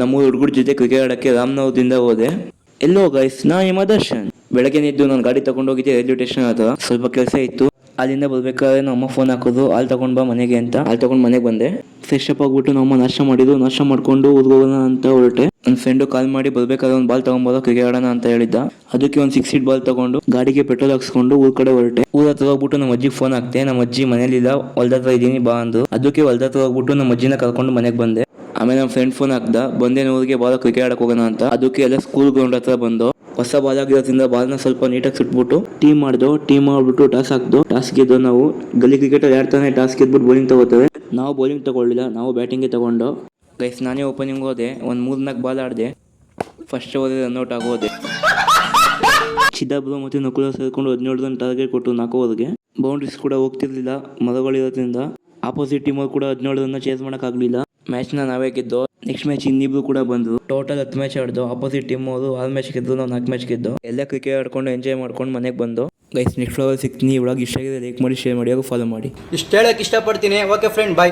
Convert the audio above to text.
ನಮ್ಮ ಹುಡುಗರ ಜೊತೆ ಕ್ರಿಕೆಟ್ ಆಡಕ್ಕೆ ರಾಮನಗರದಿಂದ ಹೋದೆ. ಎಲ್ಲೋ ಗೈಸ್, ನಾ ನಿಮ್ಮ ದರ್ಶನ್. ಬೆಳಗ್ಗೆ ಎದ್ದು ನಾನು ಗಾಡಿ ತಗೊಂಡೋಗಿದ್ದೆ ರೈಲ್ವೆ ಸ್ಟೇಷನ್ ಹತ್ರ. ಸ್ವಲ್ಪ ಕೆಲಸ ಇತ್ತು. ಅಲ್ಲಿಂದ ಬರ್ಬೇಕಾದ್ರೆ ನಮ್ಮ ಅಮ್ಮ ಫೋನ್ ಹಾಕೋದು, ಹಾಲು ತಗೊಂಡ್ ಬಾ ಮನೆಗೆ ಅಂತ. ಹಾಲು ತಗೊಂಡ್ ಮನೆಗೆ ಬಂದೆ. ಫ್ರೆಶ್ ಅಪ್ ಆಗ್ಬಿಟ್ಟು ನಮ್ಮ ನಾಷ್ಟ ಮಾಡಿದ್ದು. ನಾಷ್ಟ ಮಾಡ್ಕೊಂಡು ಊರಿಗೆ ಹೋಗೋಣ ಅಂತ ಹೊರಟೆ. ನನ್ನ ಫ್ರೆಂಡ್ ಕಾಲ್ ಮಾಡಿ ಬರ್ಬೇಕಾದ್ರೆ ಒಂದು ಬಾಲ್ ತಗೊಂಡ್ಬರೋ ಕ್ರಿಕೆಟ್ ಆಡೋಣ ಅಂತ ಹೇಳಿದ್ದ. ಅದಕ್ಕೆ ಒಂದು 6 ಫೀಟ್ ಬಾಲ್ ತಗೊಂಡು ಗಾಡಿಗೆ ಪೆಟ್ರೋಲ್ ಹಾಕ್ಸ್ಕೊಂಡು ಊರ್ ಕಡೆ ಹೊರಟೆ. ಊರ ಹತ್ರ ಹೋಗ್ಬಿಟ್ಟು ನಮ್ಮ ಅಜ್ಜಿಗೆ ಫೋನ್ ಹಾಕ್ತೆ. ನಮ್ಮ ಅಜ್ಜಿ ಮನೇಲಿಲ್ಲ, ಹೊಲ್ದ ಹತ್ರ ಇದೀನಿ ಬಾ ಅಂದ್ರು. ಅದಕ್ಕೆ ಹೊಲ್ದ ಹತ್ರ ಹೋಗ್ಬಿಟ್ಟು ನಮ್ಮ ಅಜ್ಜಿನ ಕರ್ಕೊಂಡು ಮನೆಗೆ ಬಂದೆ. ಆಮೇಲೆ ನಮ್ಮ ಫ್ರೆಂಡ್ ಫೋನ್ ಹಾಕ್ದ, ಬಂದೆ ಊರಿಗೆ ಬಾಲ್ ಕ್ರಿಕೆಟ್ ಆಡಕ್ ಹೋಗೋಣ ಅಂತ. ಅದಕ್ಕೆ ಎಲ್ಲ ಸ್ಕೂಲ್ ಗ್ರೌಂಡ್ ಹತ್ರ ಬಂದು ಹೊಸ ಬಾಲ್ ಆಗಿರೋದ್ರಿಂದ ಬಾಲ್ನ ಸ್ವಲ್ಪ ನೀಟಾಗಿ ಸುಟ್ಬಿಟ್ಟು ಟೀಮ್ ಮಾಡ್ಬಿಟ್ಟು ಟಾಸ್ ಹಾಕ್ದು. ಟಾಸ್ ಗೆದ್ದು ನಾವು ಗಲ್ಲಿ ಕ್ರಿಕೆಟ್ ಯಾರ್ತಾನೆ ಟಾಸ್ ಗೆದ್ಬಿಟ್ಟು ಬೌಲಿಂಗ್ ತಗೋತೇವೆ. ನಾವು ಬೌಲಿಂಗ್ ತಗೊಳ್ಳಿಲ್ಲ, ನಾವು ಬ್ಯಾಟಿಂಗ್ ತಗೊಂಡು ಗೈಸ್ ನಾನೇ ಓಪನಿಂಗ್ ಹೋದೆ. ಒಂದು 3-4 ಬಾಲ್ ಆಡಿದೆ. ಫಸ್ಟ್ ಓವರ್ ರನ್ಔಟ್ ಆಗೋದೆ. ಚಿದಾಬ್ರು ಮತ್ತು ನಕುಲ ಸೇರ್ಕೊಂಡು 17 ರನ್ ಟಾರ್ಗೆಟ್ ಕೊಟ್ಟು 4 ಓವರ್ಗೆ. ಬೌಂಡ್ರೀಸ್ ಕೂಡ ಹೋಗ್ತಿರ್ಲಿಲ್ಲ ಮರಗಳಿರೋದ್ರಿಂದ. ಆಪೋಸಿಟ್ ಟೀಮ್ ಕೂಡ 17 ರನ್ ಚೇಸ್ ಮಾಡೋಕ್ಕಾಗಲಿಲ್ಲ. ಮ್ಯಾಚ್ನ ನಾವೇ ಗೆದ್ದು. ನೆಕ್ಸ್ಟ್ ಮ್ಯಾಚ್ ಇನ್ನಿಬ್ರು ಕೂಡ ಬಂದ್ರು. ಟೋಟಲ್ 10 ಮ್ಯಾಚ್ ಆಡ್ದು. ಆಪೋಸಿಟ್ ಟೀಮ್ ಅವರು 6 ಮ್ಯಾಚ್ ಗೆದ್ದು, ನಾವು 4 ಮ್ಯಾಚ್ ಗೆದ್ದು. ಎಲ್ಲ ಕ್ರಿಕೆಟ್ ಆಡ್ಕೊಂಡು ಎಂಜಾಯ್ ಮಾಡ್ಕೊಂಡು ಮನೆಗೆ ಬಂದು. ಗೈಸ್ ನೆಕ್ಸ್ಟ್ ಫ್ಲೋರ್ ಸಿಗ್ತೀನಿ. ಇವಾಗ ಇಷ್ಟ ಆಗಿದೆ ಲೈಕ್ ಮಾಡಿ, ಶೇರ್ ಮಾಡಿ, ಹಾಗೂ ಫಾಲೋ ಮಾಡಿ. ಇಷ್ಟು ಹೇಳಕ್ಕೆ ಇಷ್ಟಪಡ್ತೀನಿ. ಓಕೆ ಫ್ರೆಂಡ್, ಬಾಯ್.